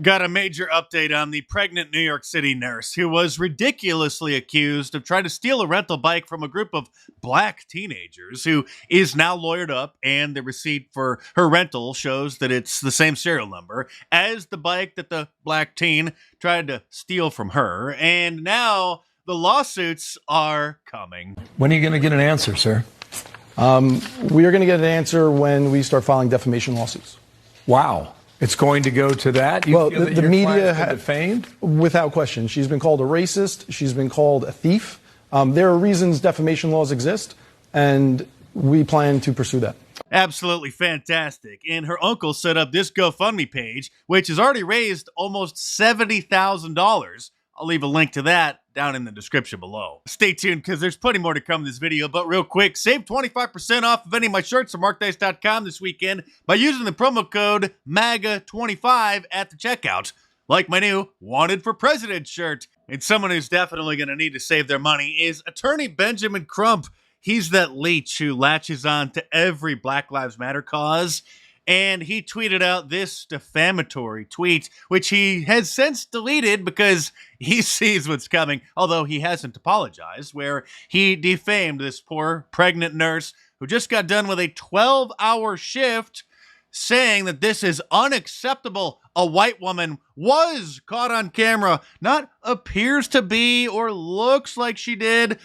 Got a major update on the pregnant New York City nurse who was ridiculously accused of trying to steal a rental bike from a group of black teenagers, who is now lawyered up, and the receipt for her rental shows that it's the same serial number as the bike that the black teen tried to steal from her. And now the lawsuits are coming. When are you going to get an answer, sir? We are going to get an answer when we start filing defamation lawsuits. Wow. It's going to go to that? You Well, feel that the your media client's been has defamed? Without question. She's been called a racist. She's been called a thief. There are reasons defamation laws exist, and we plan to pursue that. Absolutely fantastic. And her uncle set up this GoFundMe page, which has already raised almost $70,000. I'll leave a link to that down in the description below. Stay tuned, because there's plenty more to come in this video, but real quick, save 25% off of any of my shirts at markdice.com this weekend by using the promo code MAGA25 at the checkout, like my new Wanted for President shirt. And someone who's definitely going to need to save their money is attorney Benjamin Crump. He's that leech who latches on to every Black Lives Matter cause. And he tweeted out this defamatory tweet, which he has since deleted because he sees what's coming, although he hasn't apologized, where he defamed this poor pregnant nurse who just got done with a 12-hour shift, saying that this is unacceptable. A white woman was caught on camera, not appears to be or looks like she did.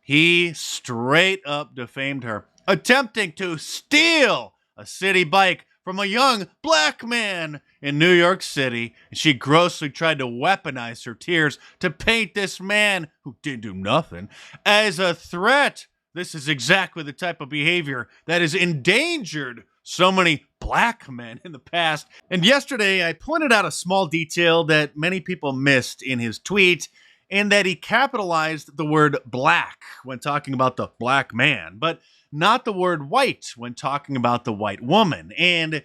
He straight up defamed her, attempting to steal a city bike from a young black man in New York City. And she grossly tried to weaponize her tears to paint this man, who didn't do nothing, as a threat. This is exactly the type of behavior that has endangered so many black men in the past. And yesterday, I pointed out a small detail that many people missed in his tweet, in that he capitalized the word black when talking about the black man, but not the word white when talking about the white woman. And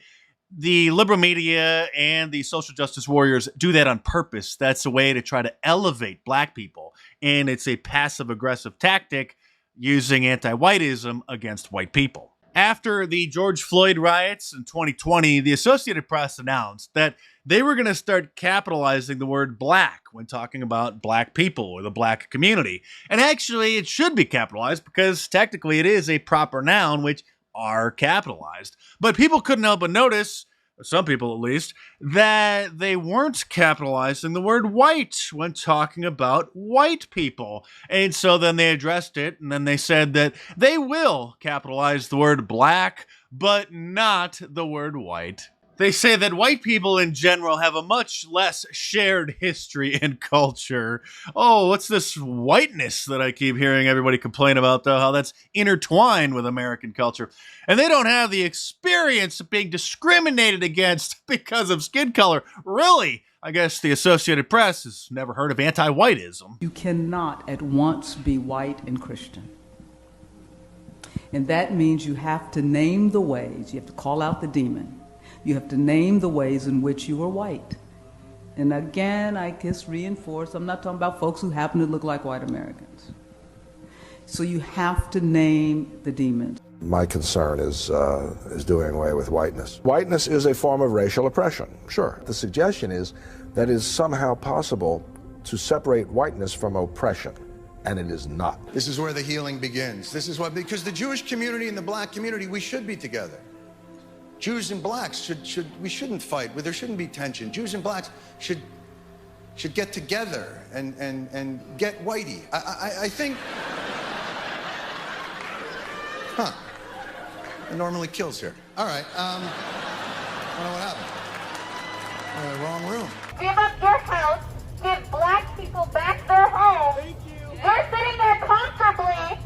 the liberal media and the social justice warriors do that on purpose. That's a way to try to elevate black people. And it's a passive-aggressive tactic using anti-whiteism against white people. After the George Floyd riots in 2020, the Associated Press announced that they were going to start capitalizing the word black when talking about black people or the black community. And actually, it should be capitalized because technically it is a proper noun, which are capitalized. But people couldn't help but notice, some people at least, that they weren't capitalizing the word white when talking about white people. And so then they addressed it, and then they said that they will capitalize the word black, but not the word white. They say that white people in general have a much less shared history and culture. Oh, what's this whiteness that I keep hearing everybody complain about, though? How that's intertwined with American culture. And they don't have the experience of being discriminated against because of skin color. Really? I guess the Associated Press has never heard of anti-whiteism. You cannot at once be white and Christian. And that means you have to name the ways. You have to call out the demon. You have to name the ways in which you are white. And again, I guess reinforce, I'm not talking about folks who happen to look like white Americans. So you have to name the demons. My concern is doing away with whiteness. Whiteness is a form of racial oppression, sure. The suggestion is that it is somehow possible to separate whiteness from oppression, and it is not. This is where the healing begins. This is why, because the Jewish community and the black community, we should be together. Jews and blacks we shouldn't fight. There shouldn't be tension. Jews and blacks should get together and get whitey. I think, it normally kills here. All right, I don't know what happened. Wrong room. Give up your house, give black people back their home. Thank you. You're sitting there comfortable as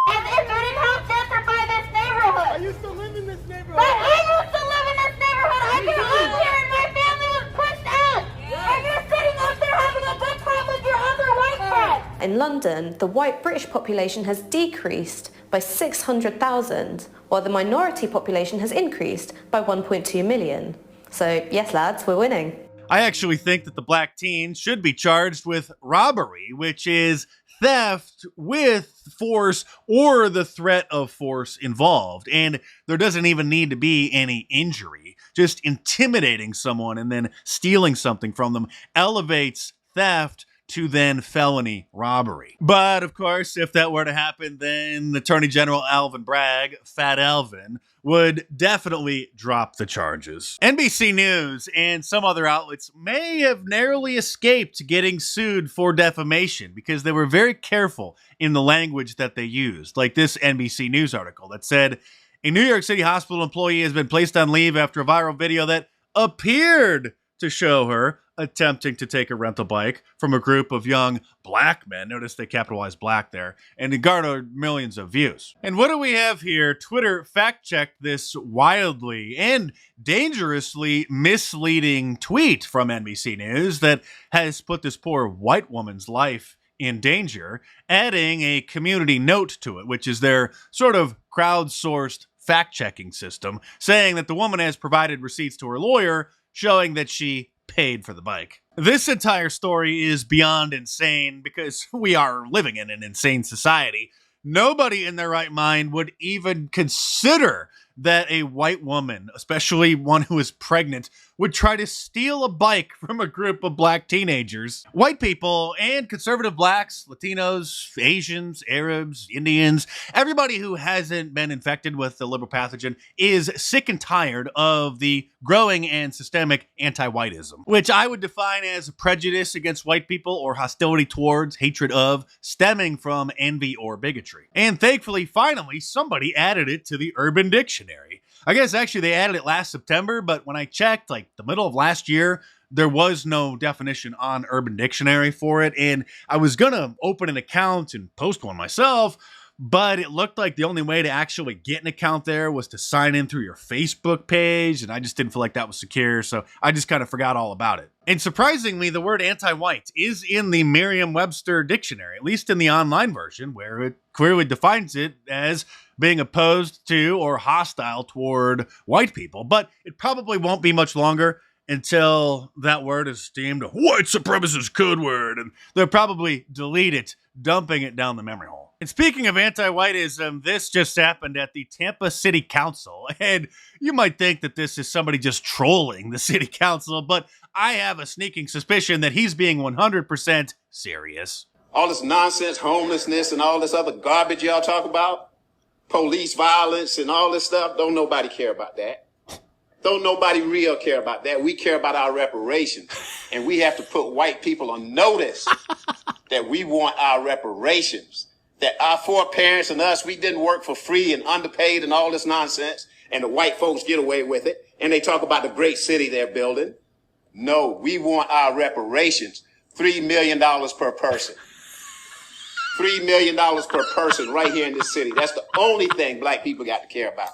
if you didn't have gentrified this neighborhood. I used to live in this neighborhood. But I used to live in this neighborhood. I grew up here and my family was pushed out. And you're sitting up there having a good time with your other white friends. In London, the white British population has decreased by 600,000, while the minority population has increased by 1.2 million. So yes, lads, we're winning. I actually think that the black teen should be charged with robbery, which is theft with force or the threat of force involved. And there doesn't even need to be any injury. Just intimidating someone and then stealing something from them elevates theft to then felony robbery. But of course, if that were to happen, then Attorney General Alvin Bragg, Fat Alvin, would definitely drop the charges. NBC News and some other outlets may have narrowly escaped getting sued for defamation because they were very careful in the language that they used. Like this NBC News article that said, a New York City hospital employee has been placed on leave after a viral video that appeared to show her attempting to take a rental bike from a group of young black men. Notice they capitalized black there. And it garnered millions of views. And what do we have here? Twitter fact-checked this wildly and dangerously misleading tweet from NBC News that has put this poor white woman's life in danger, adding a community note to it, which is their sort of crowdsourced fact-checking system, saying that the woman has provided receipts to her lawyer showing that she paid for the bike. This entire story is beyond insane because we are living in an insane society. Nobody in their right mind would even consider that a white woman, especially one who is pregnant, would try to steal a bike from a group of black teenagers. White people and conservative blacks, Latinos, Asians, Arabs, Indians, everybody who hasn't been infected with the liberal pathogen is sick and tired of the growing and systemic anti-whiteism, which I would define as prejudice against white people or hostility towards, hatred of, stemming from envy or bigotry. And thankfully, finally, somebody added it to the Urban Dictionary. I guess actually they added it last September, but when I checked, like the middle of last year, there was no definition on Urban Dictionary for it. And I was going to open an account and post one myself, but it looked like the only way to actually get an account there was to sign in through your Facebook page. And I just didn't feel like that was secure. So I just kind of forgot all about it. And surprisingly, the word anti-white is in the Merriam-Webster dictionary, at least in the online version, where it clearly defines it as being opposed to or hostile toward white people. But it probably won't be much longer until that word is deemed a white supremacist code word, and they'll probably delete it, dumping it down the memory hole. And speaking of anti-whiteism, this just happened at the Tampa City Council, and you might think that this is somebody just trolling the city council, but I have a sneaking suspicion that he's being 100% serious. All this nonsense, homelessness, and all this other garbage y'all talk about, police violence and all this stuff, don't nobody care about that. Don't nobody real care about that. We care about our reparations. And we have to put white people on notice that we want our reparations. That our foreparents and us, we didn't work for free and underpaid and all this nonsense. And the white folks get away with it. And they talk about the great city they're building. No, we want our reparations. $3 million per person. $3 million per person right here in this city. That's the only thing black people got to care about.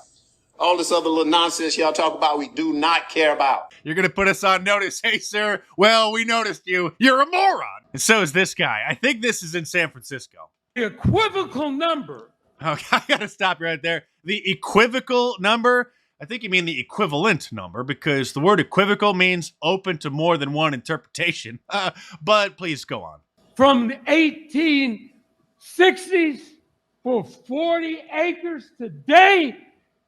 All this other little nonsense y'all talk about, we do not care about. You're going to put us on notice. Hey, sir. Well, we noticed you. You're a moron. And so is this guy. I think this is in San Francisco. The equivocal number. Okay, I got to stop you right there. The equivocal number? I think you mean the equivalent number because the word equivocal means open to more than one interpretation. But please go on. From the 1860s for 40 acres today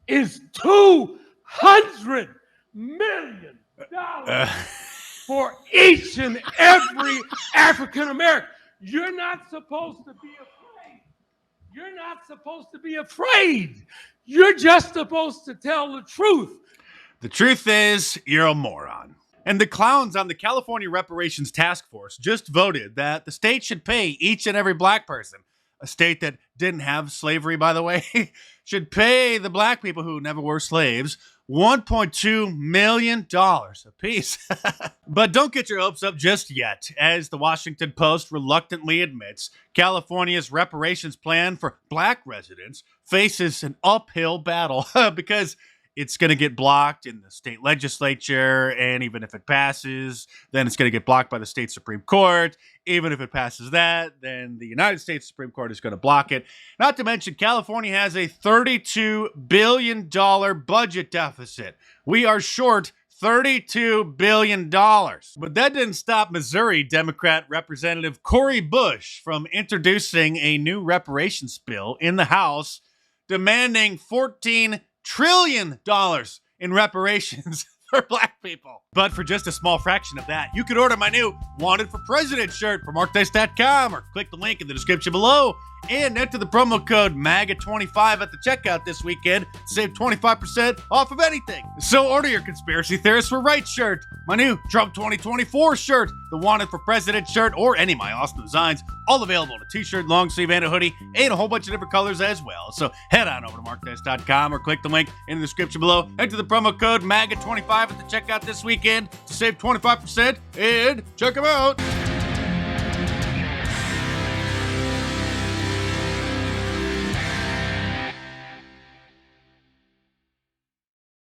is $200 million for each and every African American. You're not supposed to be afraid. You're not supposed to be afraid. You're just supposed to tell the truth. The truth is, you're a moron. And the clowns on the California Reparations Task Force just voted that the state should pay each and every black person, a state that didn't have slavery, by the way, should pay the black people who never were slaves $1.2 million apiece. But don't get your hopes up just yet. As the Washington Post reluctantly admits, California's reparations plan for black residents faces an uphill battle because it's going to get blocked in the state legislature, and even if it passes, then it's going to get blocked by the state Supreme Court. Even if it passes that, then the United States Supreme Court is going to block it. Not to mention, California has a $32 billion budget deficit. We are short $32 billion. But that didn't stop Missouri Democrat Representative Cori Bush from introducing a new reparations bill in the House, demanding $14 trillion in reparations for black people. But for just a small fraction of that, you could order my new Wanted for President shirt from markdice.com or click the link in the description below and enter the promo code MAGA25 at the checkout this weekend to save 25% off of anything. So order your Conspiracy Theorists for Right shirt, my new Trump 2024 shirt, the Wanted for President shirt, or any of my awesome designs, all available in a t-shirt, long sleeve, and a hoodie, and a whole bunch of different colors as well. So head on over to markdice.com or click the link in the description below. Enter the promo code MAGA25 at the checkout this weekend to save 25% and check them out.